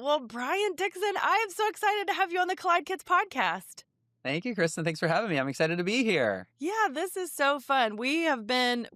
Well, Brian Dixon, I am so excited to have you on the Collide Kids podcast. Thank you, Kristen. Thanks for having me. I'm excited to be here. Yeah, this is so fun. We've been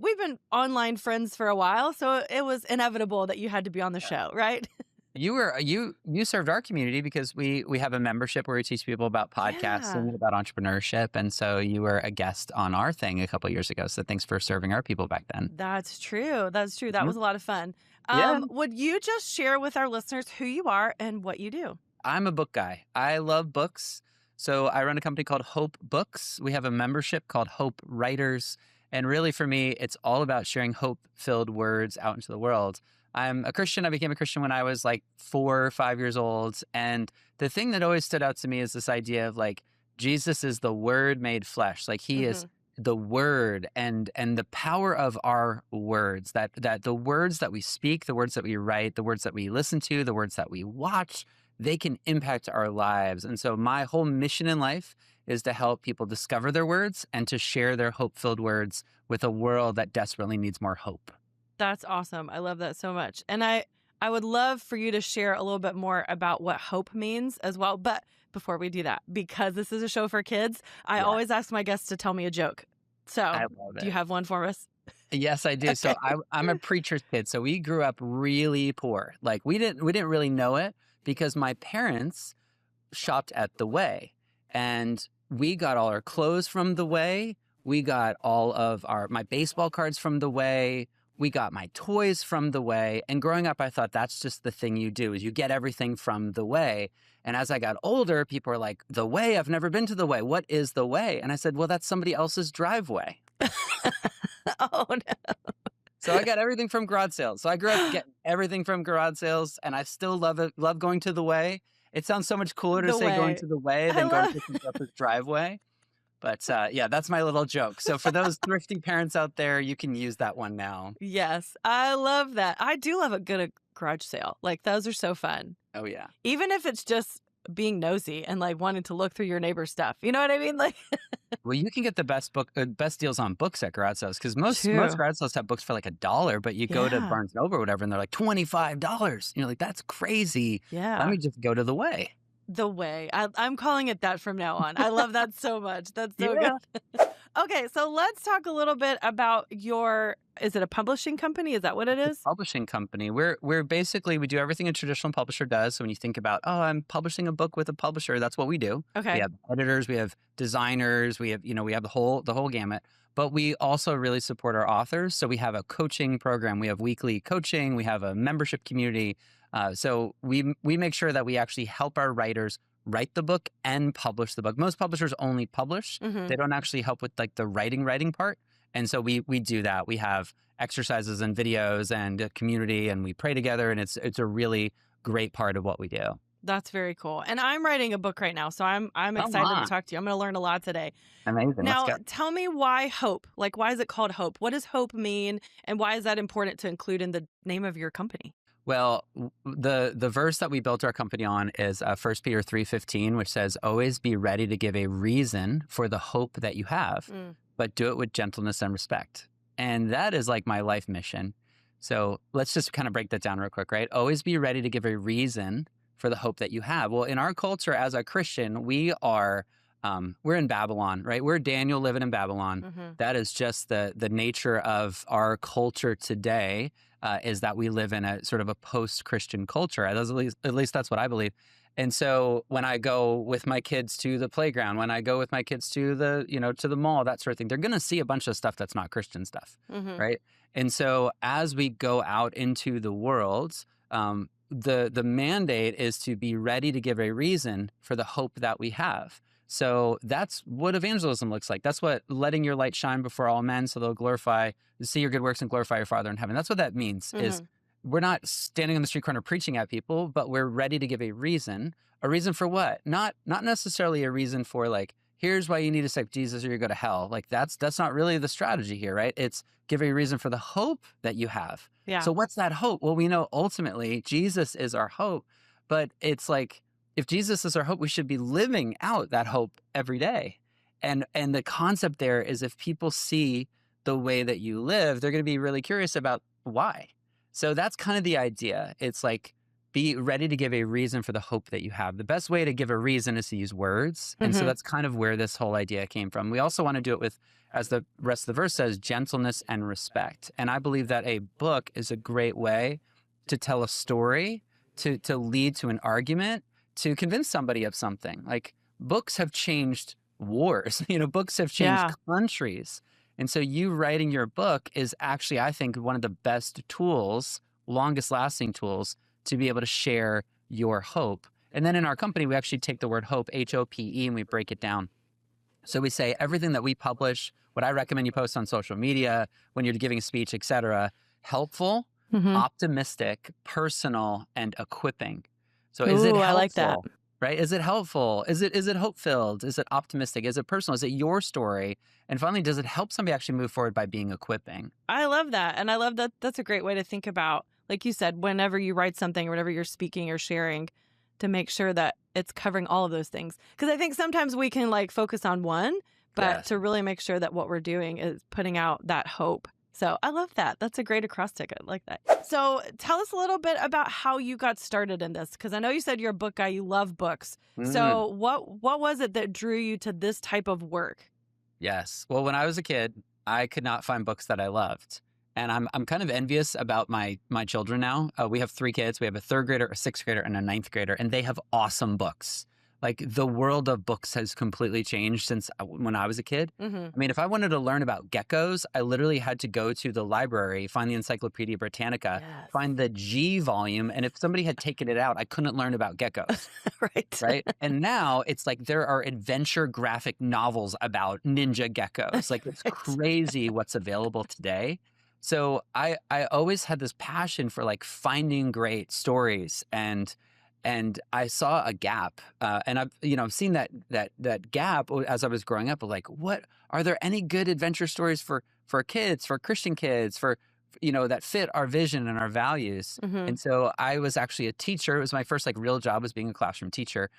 online friends for a while, so it was inevitable that you had to be on the show, right? You served our community because we have a membership where we teach people about podcasting Yeah, and about entrepreneurship, and so you were a guest on our thing a couple years ago. So thanks for serving our people back then. that's true. That's true. That Mhm. was a lot of fun. Yeah, Would you just share with our listeners who you are and what you do? I'm a book guy. I love books. So I run a company called Hope Books. We have a membership called Hope Writers. And really for me, it's all about sharing hope-filled words out into the world. I'm a Christian. I became a Christian when I was like 4 or 5 years old. And the thing that always stood out to me is this idea of like Jesus is the word made flesh. Like he is Hmm. the word and the power of our words, that the words that we speak, the words that we write, the words that we listen to, the words that we watch, they can impact our lives. And so my whole mission in life is to help people discover their words and to share their hope-filled words with a world that desperately needs more hope. That's awesome. I love that so much. And I would love for you to share a little bit more about what hope means as well. But before we do that, because this is a show for kids, I Yeah, always ask my guests to tell me a joke. So, I love do you it. have one for us? Yes, I do. So Okay. I'm a preacher's kid. So we grew up really poor. Like we didn't really know it because my parents shopped at the Way, and we got all our clothes from the Way. We got all of my baseball cards from the Way. We got my toys from the Way. And growing up, I thought that's just the thing you do is you get everything from the Way. And as I got older, people were like, the Way, I've never been to the Way. What is the Way? And I said, well, that's somebody else's driveway. Oh, So I got everything from garage sales. So I grew up no. getting everything from garage sales, and I still love it. Love going to the Way. It sounds so much cooler to The say going way. to the Way I than going love to somebody else's driveway. But yeah, that's my little joke. So for those thrifty parents out there, you can use that one now. Yes, I love that. I do love a good garage sale. Like those are so fun. Oh yeah, Even if it's just being nosy and like wanting to look through your neighbor's stuff. You know what I mean? Like well, you can get the best deals on books at garage sales because most true. garage sales have books for like $1, but you go to Yeah. Barnes and Noble or whatever, and they're like $25. You're like, that's crazy. Let Yeah. me just go to the Way. The way. I'm calling it that from now on. I love that so much. That's so good. Yeah. Okay, so let's talk a little bit about is it a publishing company? Is that what it It's a is? publishing company. We're basically we do everything a traditional publisher does. So when you think about, oh, I'm publishing a book with a publisher, that's what we do. We Okay. have editors, we have designers, we have the whole gamut. But we also really support our authors. So we have a coaching program, we have weekly coaching, we have a membership community. So we make sure that we actually help our writers write the book and publish the book. Most publishers only publish; Mhm. they don't actually help with like the writing part. And so we do that. We have exercises and videos and a community, and we pray together, and it's a really great part of what we do. That's very cool. And I'm writing a book right now, so I'm Come excited to on, talk to you. I'm going to learn a lot today. amazing! Let's Now, go. tell me why hope? Like why is it called hope? What does hope mean and why is that important to include in the name of your company? Well, the verse that we built our company on is 1 Peter 3:15, which says, "Always be ready to give a reason for the hope that you have, Mm. but do it with gentleness and respect." And that is like my life mission. So let's just kind of break that down real quick, right? Always be ready to give a reason for the hope that you have. Well, in our culture as a Christian, we're in Babylon, right? We're Daniel living in Babylon. Mhm. That is just the nature of our culture today. Is that we live in a sort of a post-Christian culture. At least that's what I believe. And so when I go with my kids to the playground, when I go with my kids to the mall, that sort of thing, they're going to see a bunch of stuff that's not Christian stuff, Mhm. right? And so as we go out into the world, the mandate is to be ready to give a reason for the hope that we have. So that's what evangelism looks like. That's what letting your light shine before all men so they'll see your good works and glorify your Father in heaven. That's what that means is Mhm. we're not standing on the street corner preaching at people, but we're ready to give a reason. A reason for what? Not necessarily a reason for like, here's why you need to accept Jesus or you go to hell. Like that's not really the strategy here, right? It's give a reason for the hope that you have. Yeah. So what's that hope? Well, we know ultimately Jesus is our hope, but it's like if Jesus is our hope, we should be living out that hope every day. And the concept there is if people see the way that you live, they're going to be really curious about why. So that's kind of the idea. It's like be ready to give a reason for the hope that you have. The best way to give a reason is to use words. And so Mhm. that's kind of where this whole idea came from. We also want to do it with, as the rest of the verse says, gentleness and respect. And I believe that a book is a great way to tell a story, to lead to an argument, to convince somebody of something. Like books have changed wars, books have changed Yeah. countries. And so you writing your book is actually, I think, one of the best tools, longest lasting tools to be able to share your hope. And then in our company, we actually take the word hope, HOPE, and we break it down. So we say everything that we publish, what I recommend you post on social media, when you're giving a speech, et cetera, helpful, Mhm. optimistic, personal, and equipping. So is it Ooh, I like that. helpful? Right? Is it helpful? Is it hope-filled? Is it optimistic? Is it personal? Is it your story? And finally, does it help somebody actually move forward by being equipping? I love that. And I love that that's a great way to think about, like you said, whenever you write something or whenever you're speaking or sharing, to make sure that it's covering all of those things. Because I think sometimes we can like focus on one, but Yes. to really make sure that what we're doing is putting out that hope. So I love that. That's a great acrostic. I like that. So tell us a little bit about how you got started in this, because I know you said you're a book guy, you love books. Mm, So what was it that drew you to this type of work? yes. Well, when I was a kid, I could not find books that I loved. And I'm kind of envious about my children now. We have 3 kids. We have a 3rd grader, a 6th grader, and a 9th grader, and they have awesome books. Like the world of books has completely changed since when I was a kid. Mm-hmm. I mean, if I wanted to learn about geckos, I literally had to go to the library, find the Encyclopedia Britannica, Yes. find the G volume, and if somebody had taken it out, I couldn't learn about geckos. Right. Right. And now it's like there are adventure graphic novels about ninja geckos. Like it's Right. crazy what's available today. So I always had this passion for like finding great stories, and I saw a gap, and I've seen that gap as I was growing up of like, what are there any good adventure stories for kids, for Christian kids, for that fit our vision and our values. Mm-hmm. And so I was actually a teacher. It was my first like real job, was being a classroom teacher.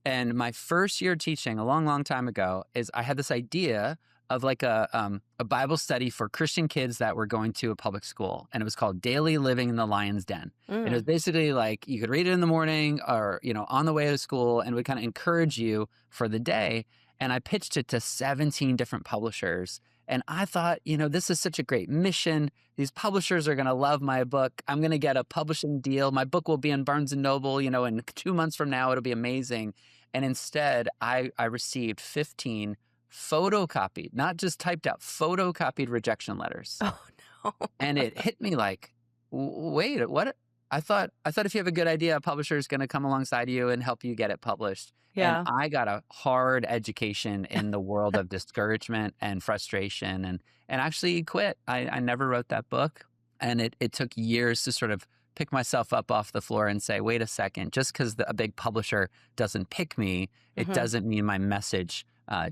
And my first year teaching a long, long time ago is I had this idea of like a Bible study for Christian kids that were going to a public school. And it was called Daily Living in the Lion's Den. And it was Mm. basically like you could read it in the morning or, on the way to school, and would kind of encourage you for the day. And I pitched it to 17 different publishers. And I thought, this is such a great mission. These publishers are going to love my book. I'm going to get a publishing deal. My book will be in Barnes and Noble, in 2 months from now. It'll be amazing. And instead, I received 15 photocopied, not just typed out, photocopied rejection letters. Oh no. And it hit me like, wait, what? I thought if you have a good idea, a publisher is going to come alongside you and help you get it published. And Yeah. I got a hard education in the world of discouragement and frustration, and actually quit. I never wrote that book. And it took years to sort of pick myself up off the floor and say, wait a second, just because a big publisher doesn't pick me, it Mm-hmm. doesn't mean my message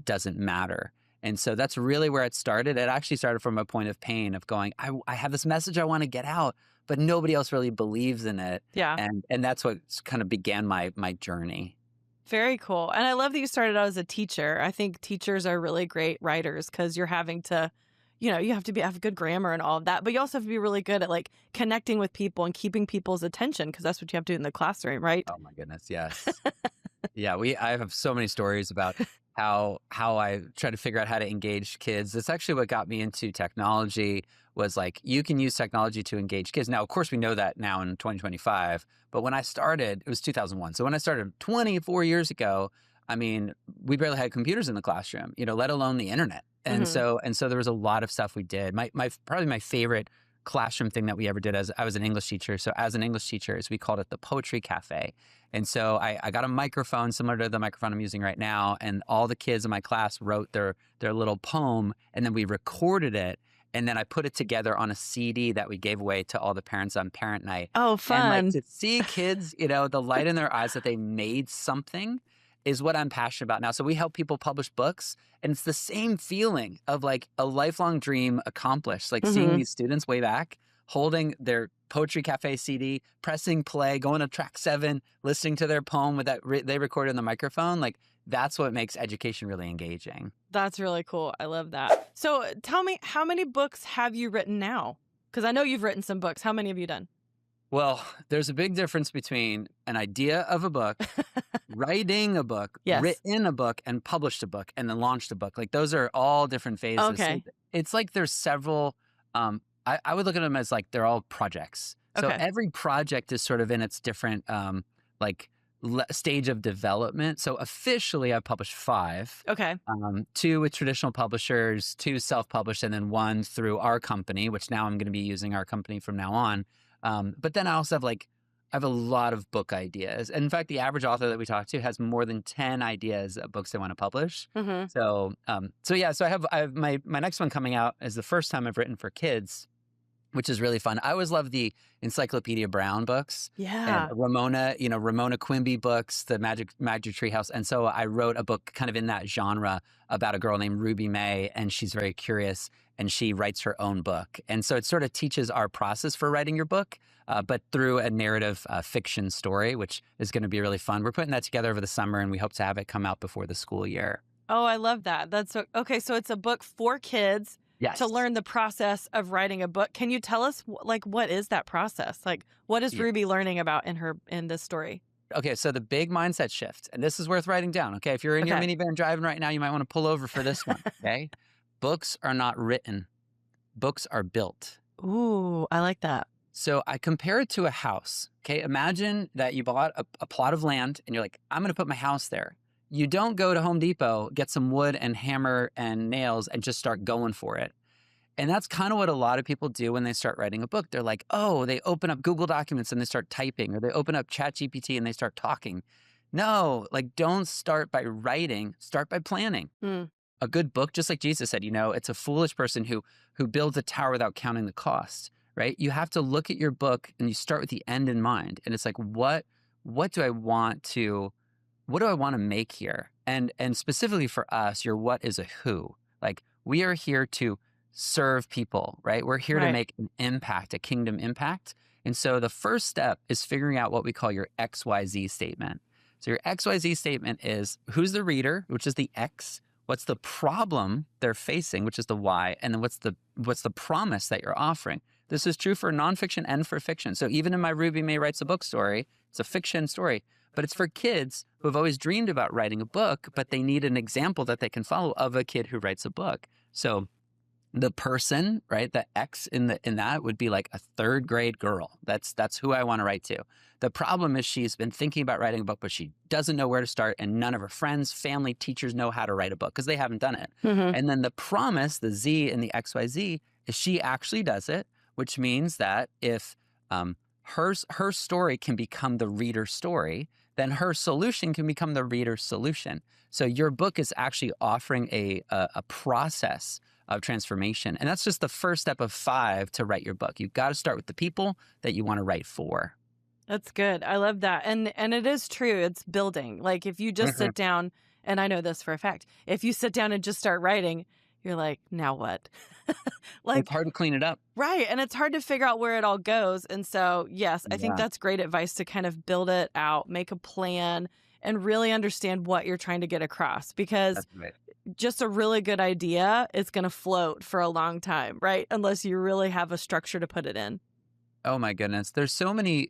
doesn't matter. And so that's really where it started. It actually started from a point of pain of going, I have this message I want to get out, but nobody else really believes in it. Yeah. And that's what kind of began my journey. Very cool. And I love that you started out as a teacher. I think teachers are really great writers because you're having to, you have to have good grammar and all of that, but you also have to be really good at like connecting with people and keeping people's attention, because that's what you have to do in the classroom, right? Oh my goodness, yes. Yeah, I have so many stories about how I try to figure out how to engage kids. That's actually what got me into technology, was like, you can use technology to engage kids. Now, of course, we know that now in 2025, but when I started, it was 2001. So when I started 24 years ago, I mean, we barely had computers in the classroom, let alone the internet. And Mm-hmm. so there was a lot of stuff we did. Probably my favorite classroom thing that we ever did, as I was an English teacher. So as an English teacher, is we called it the Poetry Cafe. And so I got a microphone similar to the microphone I'm using right now, and all the kids in my class wrote their little poem, and then we recorded it, and then I put it together on a CD that we gave away to all the parents on parent night. Oh, And like fun. to see kids, the light in their eyes that they made something is what I'm passionate about now. So we help people publish books, and it's the same feeling of like a lifelong dream accomplished, like seeing Mm-hmm. these students way back, holding their Poetry Cafe CD, pressing play, going to track 7, listening to their poem with that they recorded in the microphone. Like that's what makes education really engaging. That's really cool. I love that. So tell me, how many books have you written now? Because I know you've written some books. How many have you done? Well, there's a big difference between an idea of a book, writing a book, Yes. written a book, and published a book, and then launched a book. Like those are all different phases. So Okay. it's like there's several. I would look at them as like they're all projects. So Okay. every project is sort of in its different like stage of development. So officially, I've published 5. Okay. 2 with traditional publishers, 2 self-published, and then 1 through our company, which now I'm going to be using our company from now on. But then I also have I have a lot of book ideas. And in fact, the average author that we talk to has more than 10 ideas of books they want to publish. Hmm. So yeah, so I have my next one coming out is the first time I've written for kids, which is really fun. I always love the Encyclopedia Brown books and Yeah. Ramona Quimby books, the Magic Tree House. And so I wrote a book kind of in that genre about a girl named Ruby May, and she's very curious and she writes her own book. And so it sort of teaches our process for writing your book, but through a narrative fiction story, which is going to be really fun. We're putting that together over the summer, and we hope to have it come out before the school year. Oh, I love that. Okay. So it's a book for kids to Yes. learn the process of writing a book. Can you tell us what is that process? Like, what is Yeah. Ruby learning about in this story? Okay, so the big mindset shift, and this is worth writing down. Okay, if you're in your Okay. minivan driving right now, you might want to pull over for this one. Okay, books are not written, books are built. Ooh, I like that. So I compare it to a house. Okay, imagine that you bought a plot of land and you're like, I'm going to put my house there. You don't go to Home Depot, get some wood and hammer and nails and just start going for it. And that's kind of what a lot of people do when they start writing a book. They're like, oh, they open up Google Documents and they start typing, or they open up ChatGPT and they start talking. No, like don't start by writing, start by planning. Hmm. A good book, just like Jesus said, it's a foolish person who builds a tower without counting the cost, right? You have to look at your book and you start with the end in mind. And it's like, what do I want to make here? And specifically for us, your what is a who. Like we are here to serve people, right? We're here to Right. make an impact, a kingdom impact. And so the first step is figuring out what we call your XYZ statement. So your XYZ statement is who's the reader, which is the X, what's the problem they're facing, which is the Y, and then what's the promise that you're offering. This is true for nonfiction and for fiction. So even in my Ruby May Writes a Book story, it's a fiction story, but it's for kids who have always dreamed about writing a book, but they need an example that they can follow of a kid who writes a book. So the person, right, the X in that would be like a 3rd grade girl. That's who I want to write to. The problem is she's been thinking about writing a book, but she doesn't know where to start, and none of her friends, family, teachers know how to write a book because they haven't done it. Hmm. And then the promise, the Z in the XYZ, is she actually does it, which means that if her story can become the reader's story, then her solution can become the reader's solution. So your book is actually offering a process of transformation. And that's just the first step of 5 to write your book. You've got to start with the people that you want to write for. That's good. I love that. And it is true. It's building. Like if you just sit down, and I know this for a fact, if you sit down and just start writing, you're like, now what? It's Like, hard to clean it up. right. And it's hard to figure out where it all goes. And so, yes, I think Yeah, that's great advice to kind of build it out, make a plan, and really understand what you're trying to get across. Because that's right. just a really good idea is going to float for a long time, right? Unless you really have a structure to put it in. Oh my goodness. There's so many,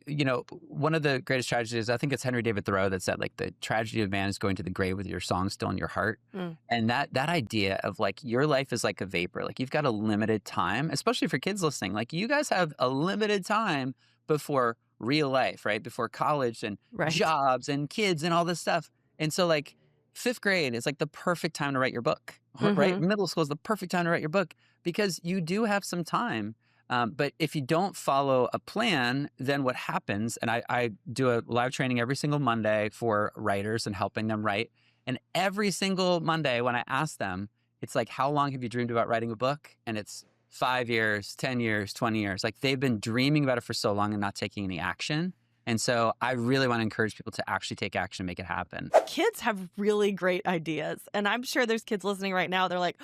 one of the greatest tragedies, I think it's Henry David Thoreau that said like the tragedy of man is going to the grave with your song still in your heart. Mm. And that idea of like your life is like a vapor, like you've got a limited time, especially for kids listening, like you guys have a limited time before real life, right? Before college and Right. jobs and kids and all this stuff. And so like 5th grade is like the perfect time to write your book, right? Mhm. Middle school is the perfect time to write your book because you do have some time. But if you don't follow a plan, then what happens, and I do a live training every single Monday for writers and helping them write. And every single Monday when I ask them, it's like, how long have you dreamed about writing a book? And it's 5 years, 10 years, 20 years. Like they've been dreaming about it for so long and not taking any action. And so I really want to encourage people to actually take action and make it happen. Kids have really great ideas. And I'm sure there's kids listening right now. They're like,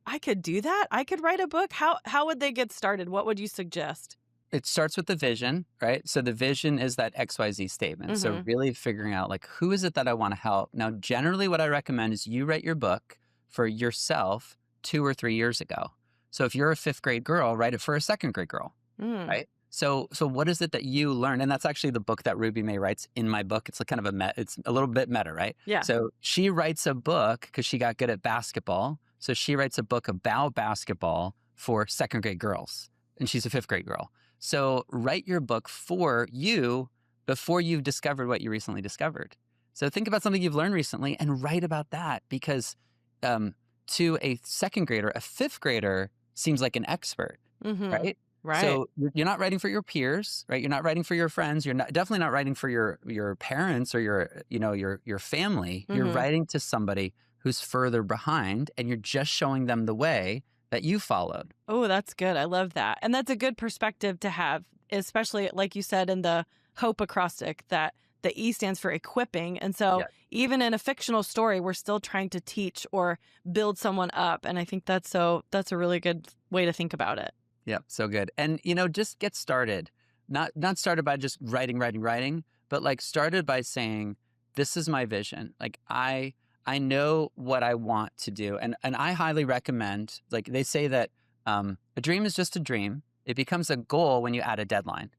I could do that. I could write a book. How would they get started? What would you suggest? It starts with the vision, right? So the vision is that XYZ statement. So Hmm. really figuring out like, who is it that I want to help? Now, generally what I recommend is you write your book for yourself 2 or 3 years ago. So if you're a 5th grade girl, write it for a 2nd grade girl, Mm. right? So what is it that you learn? And that's actually the book that Ruby May writes in my book. It's like kind of it's a little bit meta, right? Yeah. So she writes a book because she got good at basketball. So she writes a book about basketball for second grade girls, and she's a fifth grade girl. So write your book for you before you've discovered what you recently discovered. So think about something you've learned recently and write about that, because to a second grader, a fifth grader seems like an expert, right? Right. So you're not writing for your peers, right? You're not writing for your friends. You're definitely not writing for your parents or your family. You're writing to somebody who's further behind, and you're just showing them the way that you followed. Oh, that's good. I love that. And that's a good perspective to have, especially like you said in the Hope acrostic, that the E stands for equipping. And so even in a fictional story, we're still trying to teach or build someone up. And I think that's a really good way to think about it. Yep, so good. And just get started. Not started by just writing, but like started by saying, this is my vision. Like I know what I want to do. And I highly recommend, like they say that a dream is just a dream. It becomes a goal when you add a deadline.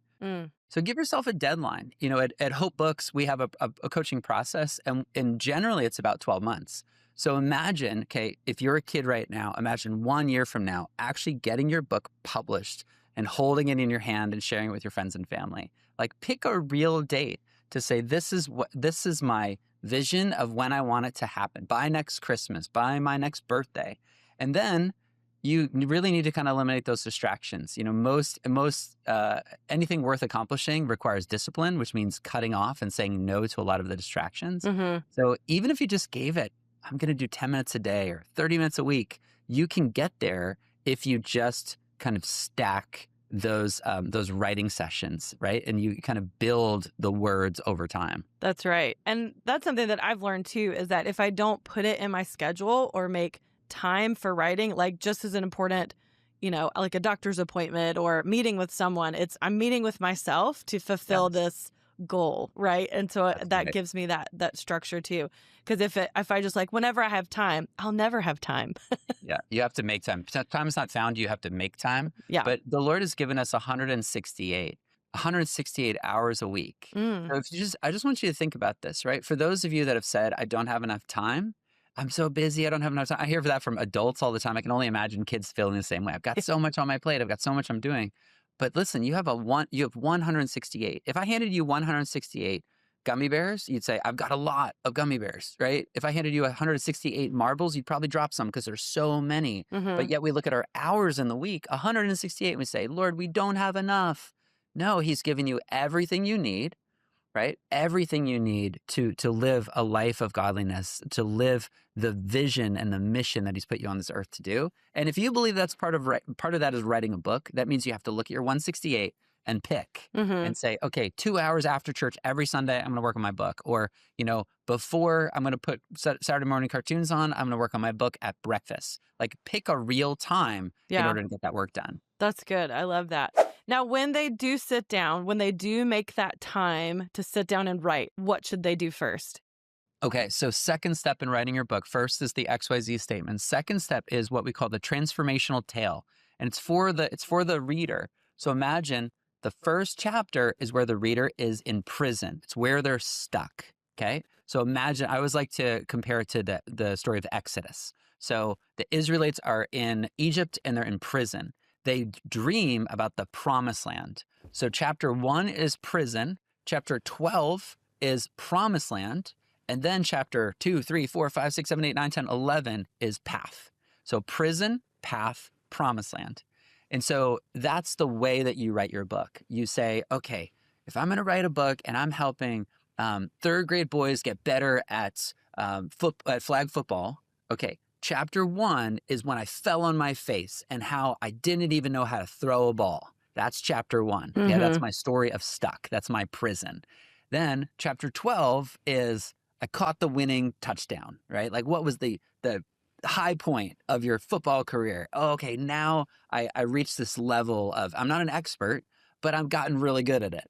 So give yourself a deadline. At Hope Books, we have a coaching process, and generally it's about 12 months. So imagine, okay, if you're a kid right now, imagine 1 year from now actually getting your book published and holding it in your hand and sharing it with your friends and family. Like pick a real date to say, this is my vision of when I want it to happen, by next Christmas, by my next birthday. And then you really need to kind of eliminate those distractions. Most anything worth accomplishing requires discipline, which means cutting off and saying no to a lot of the distractions. So even if you just gave it, I'm going to do 10 minutes a day or 30 minutes a week, you can get there if you just kind of stack those writing sessions, right? And you kind of build the words over time. That's right. And that's something that I've learned too, is that if I don't put it in my schedule or make time for writing, like just as an important, like a doctor's appointment or meeting with someone, I'm meeting with myself to fulfill this goal, right? And so that gives me that structure too. Because if I just like, whenever I have time, I'll never have time. Yeah, you have to make time. Time is not found, you have to make time. Yeah. But the Lord has given us 168 hours a week. So I just want you to think about this, right? For those of you that have said, I don't have enough time, I'm so busy, I don't have enough time. I hear that from adults all the time. I can only imagine kids feeling the same way. I've got so much on my plate. I've got so much I'm doing. But listen, you have 168. If I handed you 168 gummy bears, you'd say, I've got a lot of gummy bears, right? If I handed you 168 marbles, you'd probably drop some because there's so many. But yet we look at our hours in the week, 168, and we say, Lord, we don't have enough. No, he's given you everything you need, right? Everything you need to live a life of godliness, to live the vision and the mission that he's put you on this earth to do. And if you believe that's part of that is writing a book, that means you have to look at your 168 and pick and say, okay, 2 hours after church every Sunday, I'm going to work on my book. Or, before I'm going to put Saturday morning cartoons on, I'm going to work on my book at breakfast. Like pick a real time in order to get that work done. That's good. I love that. Now, when they do sit down, when they do make that time to sit down and write, what should they do first? Okay, so second step in writing your book, first is the XYZ statement. Second step is what we call the transformational tale. And it's for the reader. So imagine the first chapter is where the reader is in prison. It's where they're stuck. Okay. So imagine, I always like to compare it to the story of the Exodus. So the Israelites are in Egypt and they're in prison. They dream about the promised land. So chapter 1 is prison. Chapter 12 is promised land. And then chapter 2, 3, 4, 5, 6, 7, 8, 9, 10, 11 is path. So prison, path, promised land. And so that's the way that you write your book. You say, okay, if I'm going to write a book and I'm helping third grade boys get better at flag football, okay, chapter 1 is when I fell on my face and how I didn't even know how to throw a ball. That's chapter 1. Yeah, that's my story of stuck. That's my prison. Then chapter 12 is I caught the winning touchdown, right? Like what was the high point of your football career? Oh, okay, now I reached this level of, I'm not an expert, but I've gotten really good at it.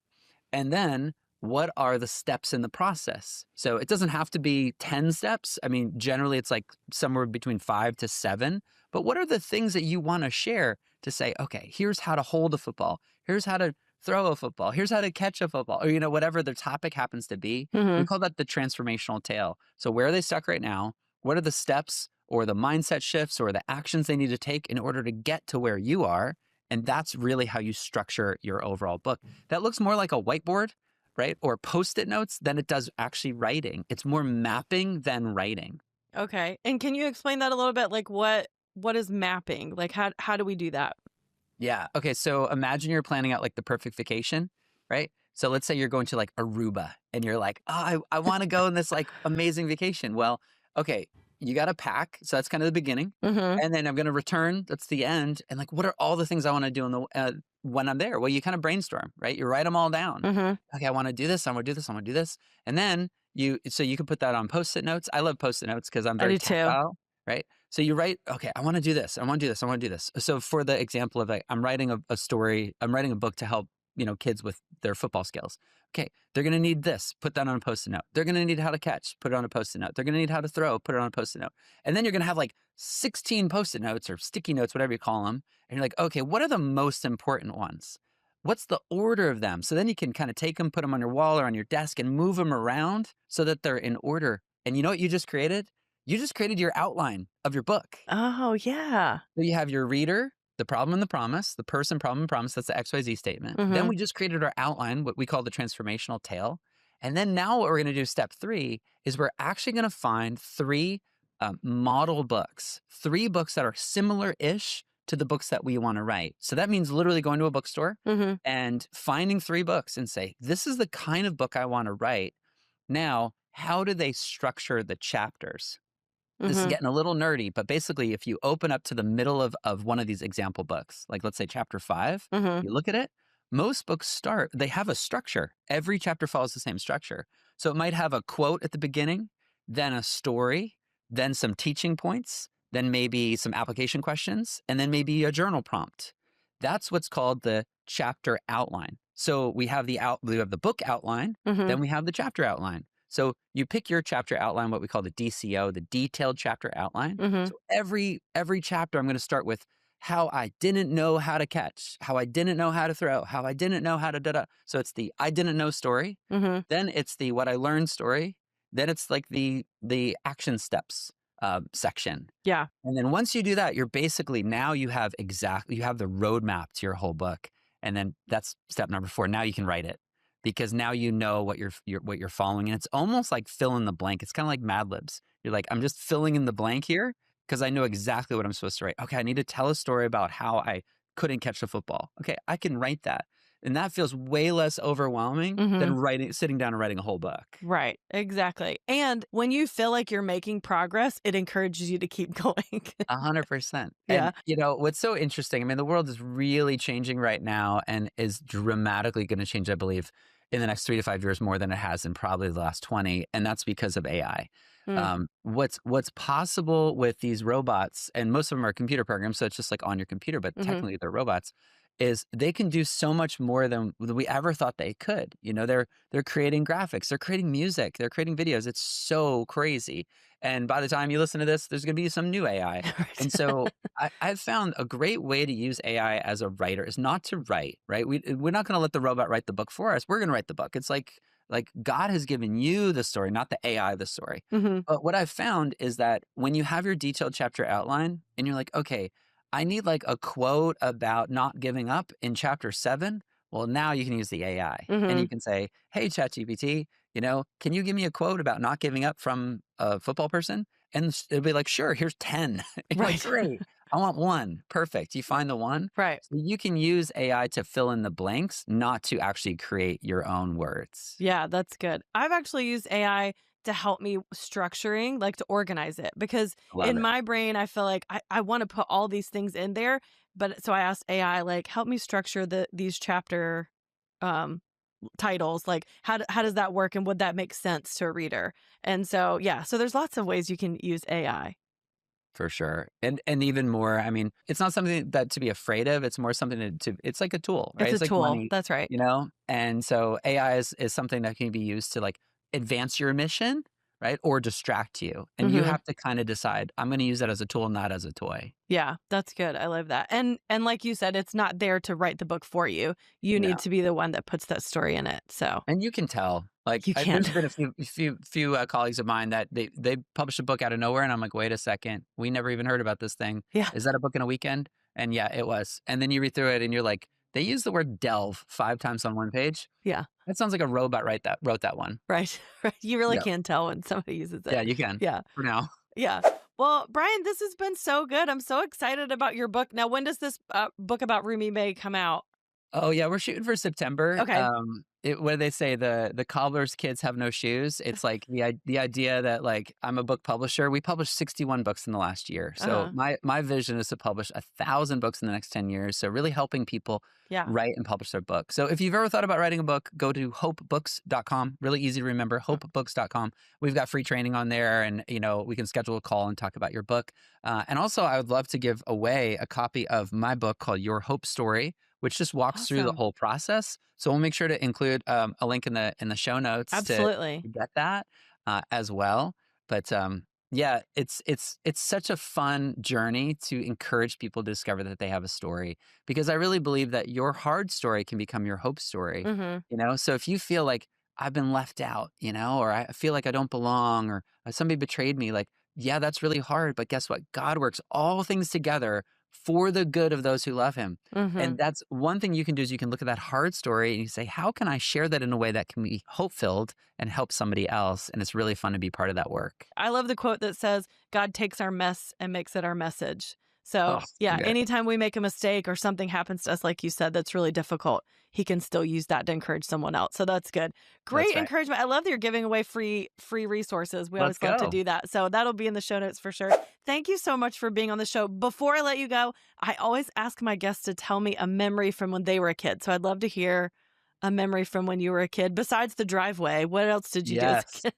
And then what are the steps in the process? So it doesn't have to be 10 steps. I mean, generally it's like somewhere between 5 to 7. But what are the things that you want to share to say, okay, here's how to hold a football. Here's how to throw a football. Here's how to catch a football, or, whatever the topic happens to be. We Mhm. call that the transformational tale. So where are they stuck right now? What are the steps or the mindset shifts or the actions they need to take in order to get to where you are? And that's really how you structure your overall book. That looks more like a whiteboard, right? Or post-it notes than it does actually writing. It's more mapping than writing. Okay. And can you explain that a little bit? Like what is mapping? Like how do we do that? Yeah. Okay. So imagine you're planning out like the perfect vacation, right? So let's say you're going to like Aruba and you're like, oh, I want to go on this like amazing vacation. Well, okay, you got to pack. So that's kind of the beginning. Mhm. And then I'm going to return. That's the end. And like, what are all the things I want to do when I'm there? Well, you kind of brainstorm, right? You write them all down. Mhm. Okay, I want to do this. I want to do this. I want to do this. And then so you can put that on Post-it notes. I love Post-it notes because I'm I very do too. tactile, right? So you write, okay, I want to do this. I want to do this. I want to do this. So for the example of like, I'm writing a story, I'm writing a book to help, kids with their football skills. Okay, they're going to need this, put that on a Post-it note. They're going to need how to catch, put it on a Post-it note. They're going to need how to throw, put it on a Post-it note. And then you're going to have like 16 Post-it notes or sticky notes, whatever you call them. And you're like, okay, what are the most important ones? What's the order of them? So then you can kind of take them, put them on your wall or on your desk and move them around so that they're in order. And you know what you just created? You just created your outline of your book. Oh, yeah. So you have your reader, the problem and the promise, the person, problem, and promise. That's the XYZ statement. Then Mhm. we just created our outline, what we call the transformational tale. And then now what we're going to do, step 3, is we're actually going to find 3 model books, 3 books that are similar-ish to the books that we want to write. So that means literally going to a bookstore Mhm. and finding 3 books and say, this is the kind of book I want to write. Now, how do they structure the chapters? This is Mhm. getting a little nerdy, but basically, if you open up to the middle of one of these example books, like let's say chapter 5, Mhm. you look at it, most books they have a structure. Every chapter follows the same structure. So it might have a quote at the beginning, then a story, then some teaching points, then maybe some application questions, and then maybe a journal prompt. That's what's called the chapter outline. So we have we have the book outline, Mhm. then we have the chapter outline. So you pick your chapter outline, what we call the DCO, the detailed chapter outline. Mhm. So every chapter, I'm going to start with how I didn't know how to catch, how I didn't know how to throw, how I didn't know how to da da. So it's the I didn't know story. Mhm. Then it's the what I learned story. Then it's like the action steps section. Yeah. And then once you do that, you're basically now you have the roadmap to your whole book. And then that's step number 4. Now you can write it because now you know what you're following. And it's almost like fill in the blank. It's kind of like Mad Libs. You're like, I'm just filling in the blank here because I know exactly what I'm supposed to write. Okay, I need to tell a story about how I couldn't catch a football. Okay, I can write that. And that feels way less overwhelming than Mhm. sitting down and writing a whole book. Right. Exactly. And when you feel like you're making progress, it encourages you to keep going. 100%. Yeah. And what's so interesting, I mean, the world is really changing right now and is dramatically going to change, I believe, in the next 3 to 5 years more than it has in probably the last 20. And that's because of AI. Mm. What's possible with these robots, and most of them are computer programs, so it's just like on your computer, but Mhm. technically they're robots, is they can do so much more than we ever thought they could. They're creating graphics, they're creating music, they're creating videos. It's so crazy. And by the time you listen to this, there's going to be some new AI. And so I've found a great way to use AI as a writer is not to write, right? We're not going to let the robot write the book for us. We're going to write the book. It's like God has given you the story, not the AI the story. Mhm. But what I've found is that when you have your detailed chapter outline and you're like, okay, I need like a quote about not giving up in chapter 7. Well, now you can use the AI and you Mhm. can say, hey, ChatGPT, can you give me a quote about not giving up from a football person? And it'll be like, sure, here's 10. And you're like, Right. great. I want one. Perfect. You find the one. Right. So you can use AI to fill in the blanks, not to actually create your own words. Yeah, that's good. I've actually used AI to help me structuring, like to organize it, because I love in it. my brain, I feel like I want to put all these things in there. But so I asked AI, like, help me structure these chapter um, titles. Like, how does that work? And would that make sense to a reader? And so, yeah, so there's lots of ways you can use AI. For sure. And even more, I mean, it's not something that to be afraid of. It's more something it's like a tool, right? It's a It's like tool. money, That's right. you know? And so AI is something that can be used to like advance your mission right? Or distract you. And you Mhm. have to kind of decide, I'm going to use that as a tool, not as a toy. Yeah, that's good. I love that. And like you said, it's not there to write the book for you. You need No. to be the one that puts that story in it. So And you can tell, like, you can. there's been a few colleagues of mine that they published a book out of nowhere, and I'm like, wait a second, we never even heard about this thing. Yeah. Is that a book in a weekend? And yeah, it was. And then you read through it, and you're like, they use the word delve 5 times on one page. Yeah. That sounds like a robot wrote that one. Right. Right. You really Yeah, can tell when somebody uses it. yeah, you can Yeah. for now. Yeah. Well, Brian, this has been so good. I'm so excited about your book. Now, when does this book about Rumi May come out? Oh yeah, we're shooting for September. Okay. What do they say? The cobbler's kids have no shoes. It's like the idea that like I'm a book publisher. We published 61 books in the last year. So Uh-huh. my vision is to publish 1,000 books in the next 10 years. So really helping people Yeah. write and publish their book. So if you've ever thought about writing a book, go to hopebooks.com. Really easy to remember, hopebooks.com. We've got free training on there, and we can schedule a call and talk about your book. And also, I would love to give away a copy of my book called Your Hope Story, which just walks through the Awesome. whole process. So we'll make sure to include a link in the show notes to Absolutely. get that as well. But yeah, it's such a fun journey to encourage people to discover that they have a story, because I really believe that your hard story can become your hope story. Mhm. So if you feel like I've been left out, or I feel like I don't belong, or somebody betrayed me, like, yeah, that's really hard. But guess what? God works all things together for the good of those who love him. And Mhm. that's one thing you can do, is you can look at that hard story and you say, how can I share that in a way that can be hope filled and help somebody else? And it's really fun to be part of that work. I love the quote that says, God takes our mess and makes it our message. Oh, So, so yeah, good. anytime we make a mistake or something happens to us, like you said, that's really difficult, he can still use that to encourage someone else. So that's good. Great That's right. encouragement. I love that you're giving away free resources. We Let's always love to go. do that. So that'll be in the show notes for sure. Thank you so much for being on the show. Before I let you go, I always ask my guests to tell me a memory from when they were a kid. So I'd love to hear a memory from when you were a kid. Besides the driveway, what else did you do as a Yes. kid?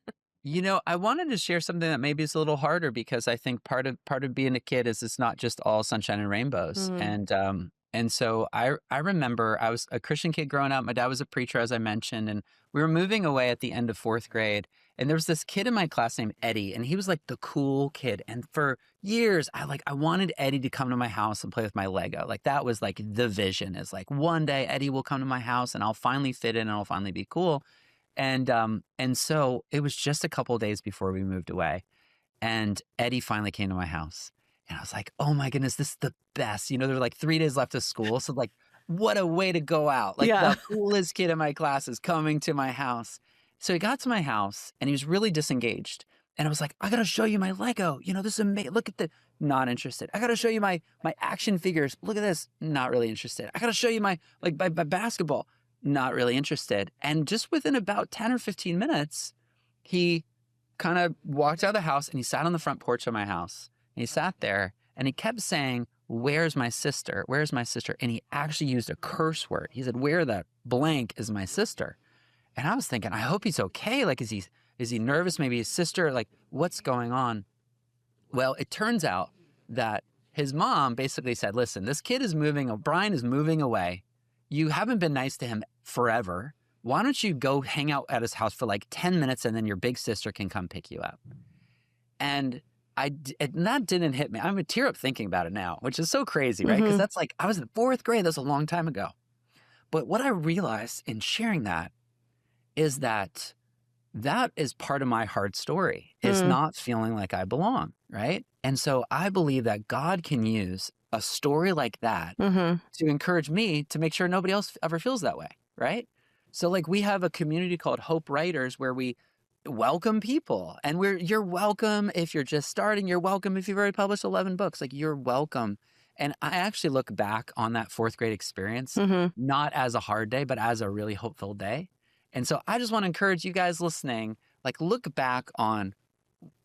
I wanted to share something that maybe is a little harder, because I think part of being a kid is it's not just all sunshine and rainbows. Mm. And so I remember I was a Christian kid growing up. My dad was a preacher, as I mentioned, and we were moving away at the end of fourth grade. And there was this kid in my class named Eddie, and he was like the cool kid. And for years, I wanted Eddie to come to my house and play with my Lego. Like that was like the vision, is like one day Eddie will come to my house and I'll finally fit in and I'll finally be cool. And so it was just a couple of days before we moved away, and Eddie finally came to my house, and I was like, "Oh my goodness, this is the best!" There were like 3 days left of school, so like, what a way to go out! Like Yeah. the coolest kid in my class is coming to my house. So he got to my house, and he was really disengaged, and I was like, "I gotta show you my Lego. This is amazing. Look at the." Not interested. I gotta show you my action figures. Look at this. Not really interested. I gotta show you my basketball. Not really interested. And just within about 10 or 15 minutes, he kind of walked out of the house and he sat on the front porch of my house. And he sat there and he kept saying, "Where's my sister? Where's my sister?" And he actually used a curse word. He said, "Where the blank is my sister?" And I was thinking, I hope he's okay. Like, is he nervous? Maybe his sister, like, what's going on? Well, it turns out that his mom basically said, "Listen, this kid is Brian is moving away. You haven't been nice to him forever. Why don't you go hang out at his house for like 10 minutes and then your big sister can come pick you up?" And and that didn't hit me. I'm a tear up thinking about it now, which is so crazy, right? Because Mhm. that's like, I was in fourth grade. That's a long time ago. But what I realized in sharing that is that that is part of my hard story, is Mm. not feeling like I belong, right? And so I believe that God can use a story like that Mhm. to encourage me to make sure nobody else ever feels that way, right? So like we have a community called Hope Writers where we welcome people, and you're welcome if you're just starting, you're welcome if you've already published 11 books, like you're welcome. And I actually look back on that fourth grade experience Mhm. not as a hard day, but as a really hopeful day. And so I just want to encourage you guys listening, like look back on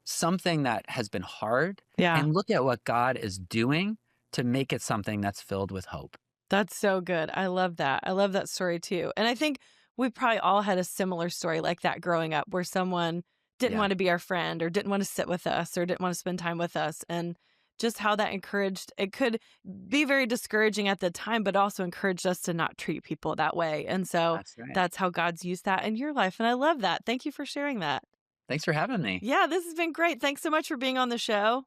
something that has been hard Yeah. and look at what God is doing to make it something that's filled with hope. That's so good. I love that. I love that story too. And I think we probably all had a similar story like that growing up, where someone didn't Yeah, want to be our friend or didn't want to sit with us or didn't want to spend time with us. And just how that encouraged, it could be very discouraging at the time, but also encouraged us to not treat people that way. And so that's right. that's how God's used that in your life. And I love that. Thank you for sharing that. Thanks for having me. Yeah, this has been great. Thanks so much for being on the show.